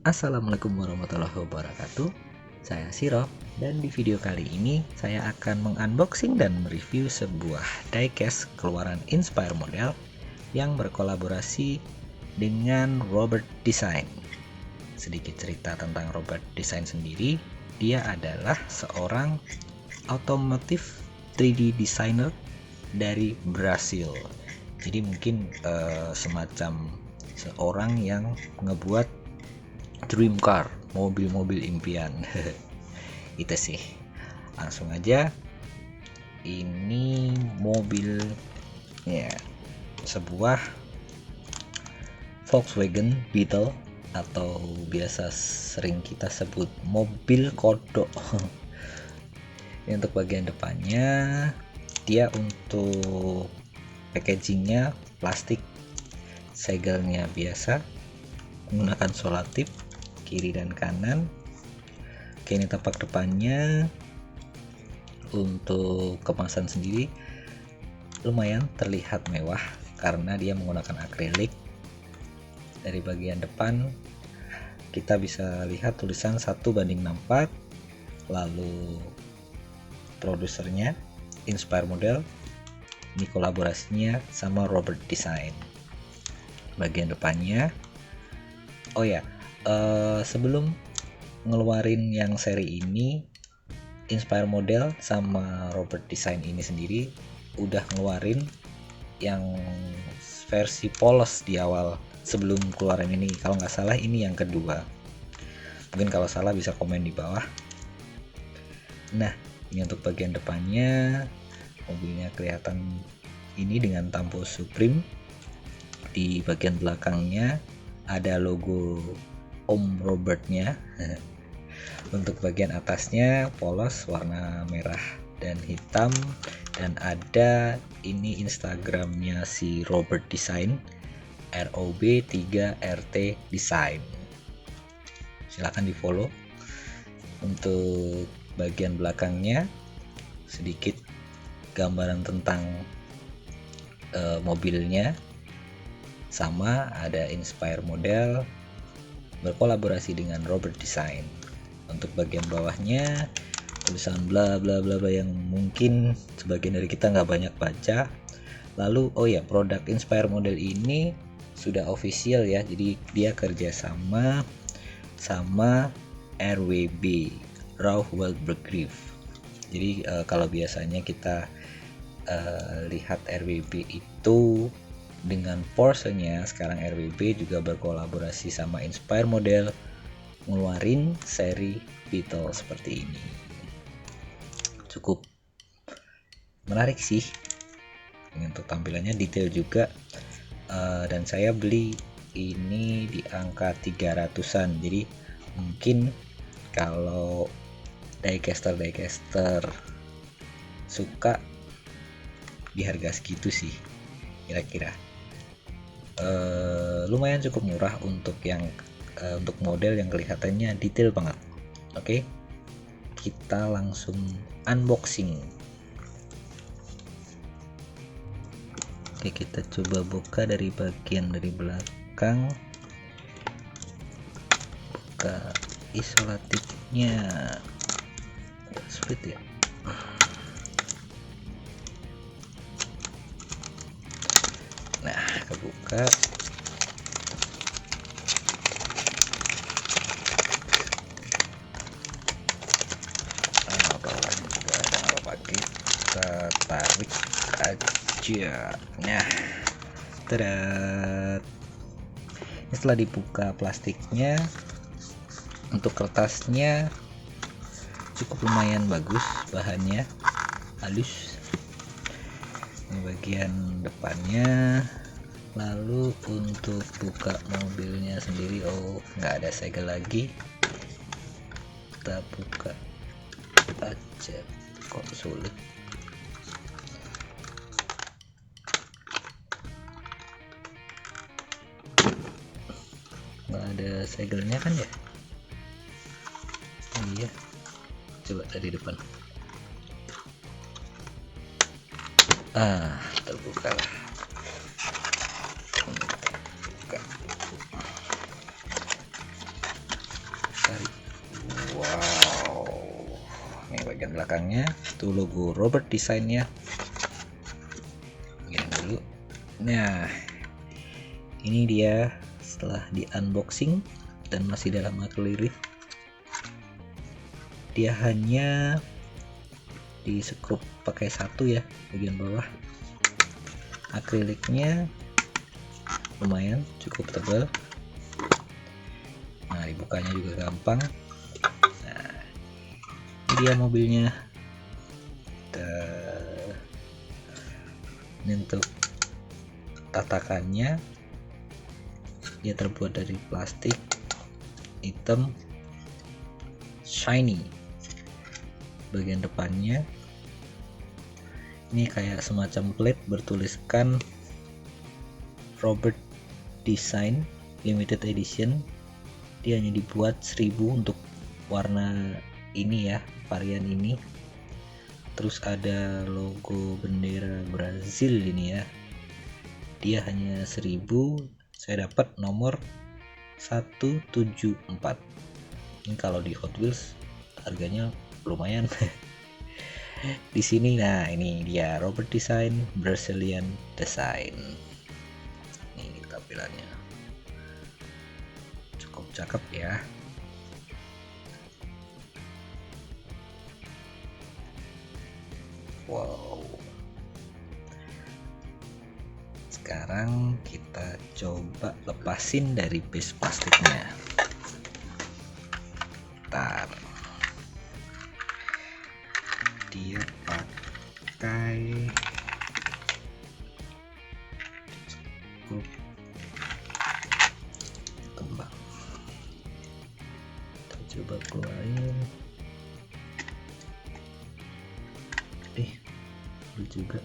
Assalamualaikum warahmatullahi wabarakatuh. Saya Siro dan di video kali ini saya akan mengunboxing dan mereview sebuah diecast keluaran Inspire Model yang berkolaborasi dengan Robert Design. Sedikit cerita tentang Robert Design sendiri, dia adalah seorang otomotif 3D designer dari Brasil. Jadi mungkin semacam seorang yang ngebuat dream car, mobil-mobil impian. Itu sih. Langsung aja. Ini mobil ya, sebuah Volkswagen Beetle atau biasa sering kita sebut mobil kodok. Untuk bagian depannya, dia untuk packagingnya plastik, segelnya biasa menggunakan solatip kiri dan kanan. Oke, ini tapak depannya. Untuk kemasan sendiri lumayan terlihat mewah karena dia menggunakan akrilik. Dari bagian depan kita bisa lihat tulisan 1:4, lalu produsernya Inspire Model. Ini kolaborasinya sama Robert Design. Bagian depannya, oh ya, sebelum ngeluarin yang seri ini, Inspire Model sama Robert Design ini sendiri udah ngeluarin yang versi polos di awal sebelum keluaran ini. Kalau nggak salah ini yang kedua. Mungkin kalau salah bisa komen di bawah. Nah, ini untuk bagian depannya, mobilnya kelihatan ini dengan tampo Supreme. Di bagian belakangnya ada logo Om Robertnya. Untuk bagian atasnya polos warna merah dan hitam, dan ada ini Instagramnya si Robert Design, ROB3RT Design. Silahkan di follow. Untuk bagian belakangnya sedikit gambaran tentang mobilnya, sama ada Inspire Model berkolaborasi dengan Robert Design. Untuk bagian bawahnya tulisan bla bla bla yang mungkin sebagian dari kita nggak banyak baca. Lalu oh ya, produk Inspire Model ini sudah official ya, jadi dia kerjasama sama RWB, Rauh Weltbegriff. Jadi kalau biasanya kita lihat RWB itu dengan Porsche-nya, sekarang RWB juga berkolaborasi sama Inspire Model ngeluarin seri Beetle seperti ini. Cukup menarik sih. Ini untuk tampilannya detail juga, dan saya beli ini di angka 300-an. Jadi mungkin kalau diecaster suka di harga segitu sih kira-kira. Lumayan cukup murah untuk yang untuk model yang kelihatannya detail banget. Oke, kita langsung unboxing. Oke, kita coba buka dari bagian dari belakang. Buka isolatifnya, sulit ya. Nah, kebuka. Kita tarik aja. Nah, terat. Setelah dibuka plastiknya, untuk kertasnya cukup lumayan bagus, bahannya halus. Ini bagian depannya. Lalu untuk buka mobilnya sendiri, oh nggak ada segel lagi. Kita buka aja, kok sulit. Nggak ada segelnya kan ya? Iya, coba dari depan. Terbuka lah. bagian belakangnya itu logo Robert Design-nya. Begini dulu. Nah, ini dia setelah di unboxing dan masih dalam akrilik. Dia hanya di skrup pakai satu ya bagian bawah. Akriliknya lumayan cukup tebal. Nah, dibukanya juga gampang. Nah, ini dia mobilnya. Ini untuk tatakannya, dia terbuat dari plastik hitam shiny. Bagian depannya ini kayak semacam plate bertuliskan Robert Design Limited Edition. Dia hanya dibuat 1000 untuk warna ini ya, varian ini. Terus ada logo bendera Brazil ini ya. Dia hanya 1000. Saya dapat nomor 174. Ini kalau di Hot Wheels harganya lumayan. Di sini, nah ini dia Robert Design Brazilian Design. Ini tampilannya cukup cakep ya. Wow. Sekarang kita coba lepasin dari base plastiknya. Bentar. Dia pakai skrup kembang. Kita coba keluarin. Boleh juga.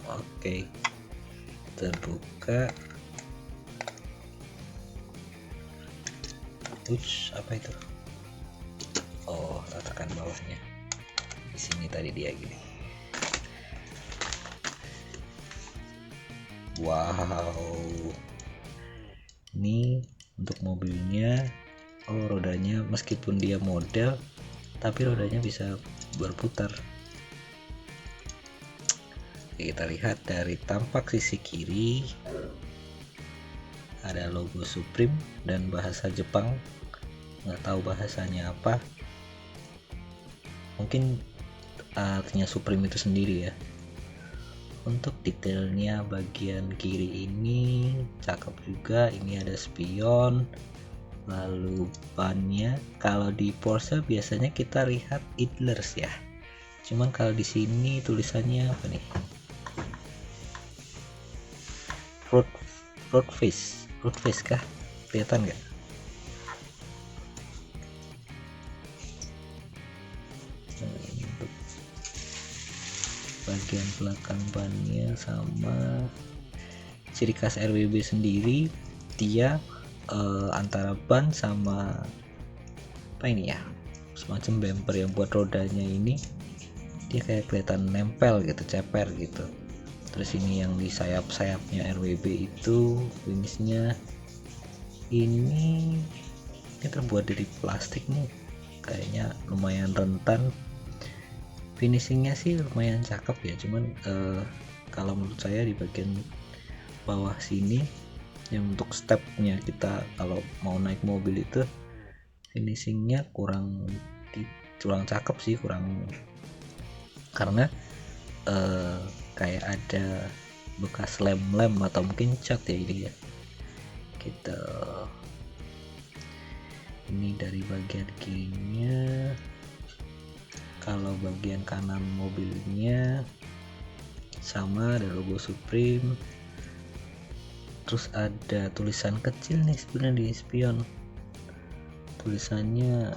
Oke, terbuka. Apa itu? Oh, tatakan bawahnya. Di sini tadi dia gini. Wow. Ini untuk mobilnya. Oh, rodanya meskipun dia model, tapi rodanya bisa berputar. Kita lihat dari tampak sisi kiri ada logo Supreme dan bahasa Jepang, nggak tahu bahasanya apa, mungkin artinya Supreme itu sendiri ya. Untuk detailnya bagian kiri ini cakep juga. Ini ada spion, lalu bannya. Kalau di Porsche biasanya kita lihat idlers ya, cuman kalau di sini tulisannya apa nih? Road face kah? Kelihatan nggak? Nah, ini untuk bagian belakang bannya sama ciri khas RWB sendiri. Dia antara ban sama apa ini ya, semacam bumper yang buat rodanya ini, dia kayak kelihatan nempel gitu, ceper gitu. Terus ini yang di sayap-sayapnya RWB itu finishnya ini terbuat dari plastik nih, kayaknya lumayan rentan. Finishingnya sih lumayan cakep ya, cuman kalau menurut saya di bagian bawah sini yang untuk stepnya, kita kalau mau naik mobil itu finishingnya kurang cakep sih, kurang, karena kayak ada bekas lem atau mungkin cat ya ini ya. Kita ini dari bagian kirinya. Kalau bagian kanan mobilnya sama, ada logo Supreme. Terus ada tulisan kecil nih sebenarnya di spion. Tulisannya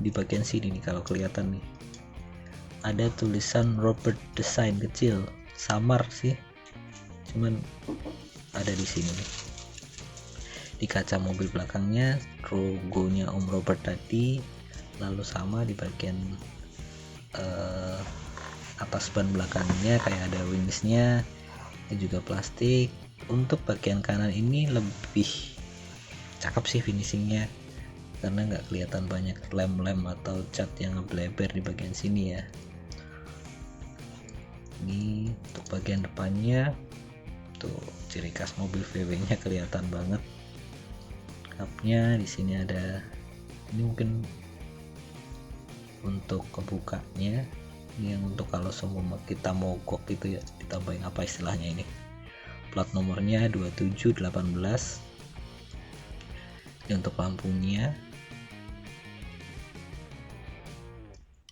di bagian sini nih, kalau kelihatan nih ada tulisan Robert Design kecil, samar sih, cuman ada di sini nih. Di kaca mobil belakangnya logonya Om Robert tadi, lalu sama di bagian atas ban belakangnya kayak ada wingsnya, ini juga plastik. Untuk bagian kanan ini lebih cakep sih finishingnya, karena nggak kelihatan banyak lem-lem atau cat yang ngebleber di bagian sini ya. Ini untuk bagian depannya tuh ciri khas mobil VW nya kelihatan banget. Kapnya di sini ada, ini mungkin untuk kebukanya, ini yang untuk kalau semua kita mogok gitu ya, ditambahin apa istilahnya ini, plat nomornya 2718. Ini untuk lampunya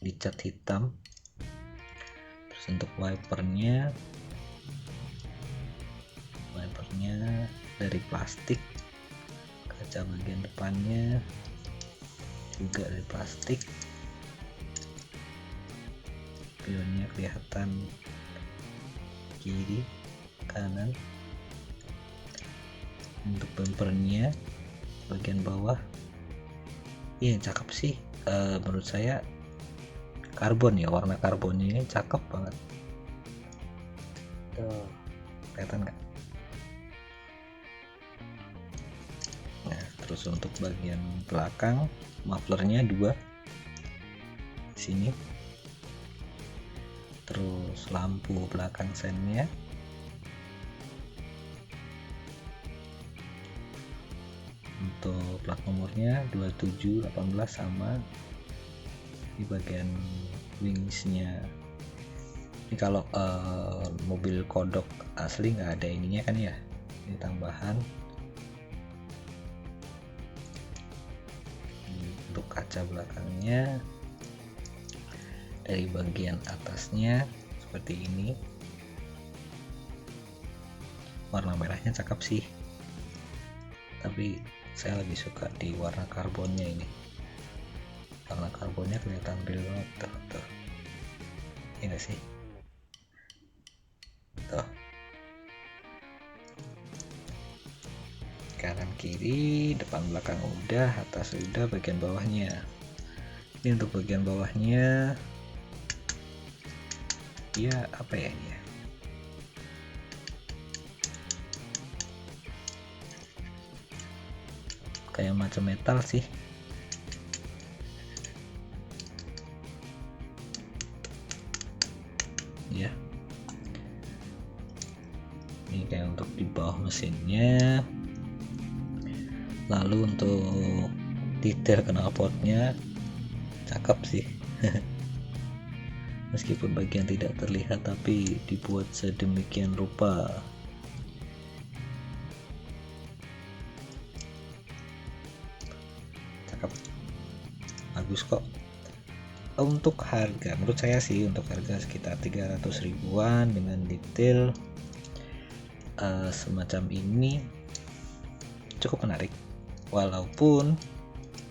dicat hitam. Terus untuk wipernya dari plastik, kaca bagian depannya juga dari plastik, spionnya kelihatan kiri kanan. Untuk bumpernya bagian bawah, yang cakep sih menurut saya karbon ya, warna karbonnya ini cakep banget tuh, kelihatan nggak? Nah terus untuk bagian belakang, mufflernya 2 di sini. Terus lampu belakang sennya, untuk plat nomornya 2718 sama di bagian wingsnya. Ini kalau mobil kodok asli nggak ada ininya kan ya, ini tambahan. Untuk kaca belakangnya dari bagian atasnya seperti ini, warna merahnya cakep sih, tapi saya lebih suka di warna karbonnya ini. Warna karbonnya kelihatan real banget tuh. Ini sih tuh, kanan kiri depan belakang udah, atas udah, bagian bawahnya. Ini untuk bagian bawahnya ya apa ya ini ya, kayak macam metal sih. Ya ini kayak untuk di bawah mesinnya. Lalu untuk detail knalpotnya cakep sih. Meskipun bagian tidak terlihat tapi dibuat sedemikian rupa. Cakep, bagus kok. Untuk harga, menurut saya sih untuk harga sekitar 300 ribuan dengan detail semacam ini cukup menarik. Walaupun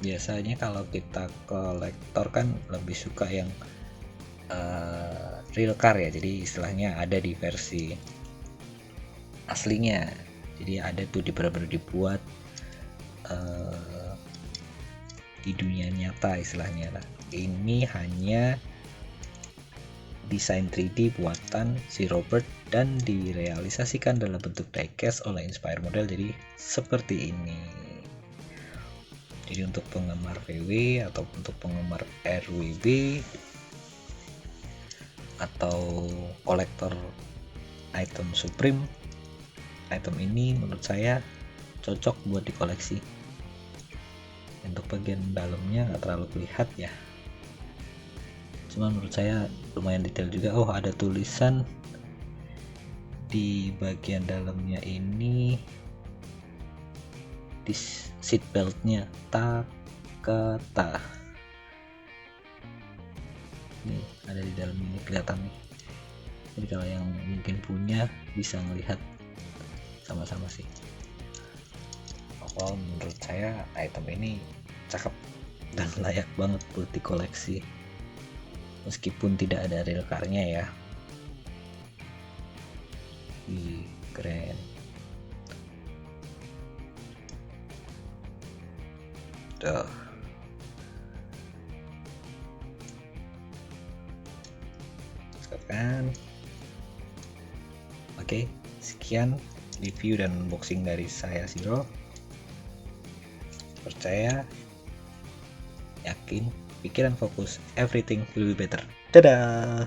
biasanya kalau kita kolektor kan lebih suka yang real car ya, jadi istilahnya ada di versi aslinya, jadi ada tuh benar-benar dibuat di dunia nyata istilahnya lah. Ini hanya desain 3D buatan si Robert dan direalisasikan dalam bentuk diecast oleh Inspire Model, jadi seperti ini. Jadi untuk penggemar VW atau untuk penggemar RWB atau kolektor item Supreme, item ini menurut saya cocok buat dikoleksi. Untuk bagian dalamnya nggak terlalu terlihat ya, cuman menurut saya lumayan detail juga. Oh ada tulisan di bagian dalamnya ini, di seat beltnya Takata, ini ada di dalam ini kelihatan nih. Jadi kalau yang mungkin punya bisa melihat sama-sama sih. Oh, menurut saya item ini cakep dan layak banget buat dikoleksi, meskipun tidak ada real car-nya ya. Keren. Tuh. Tuh kan. Oke, sekian review dan unboxing dari saya Siro. Percaya, yakin, pikiran fokus, everything will be better. Dadah.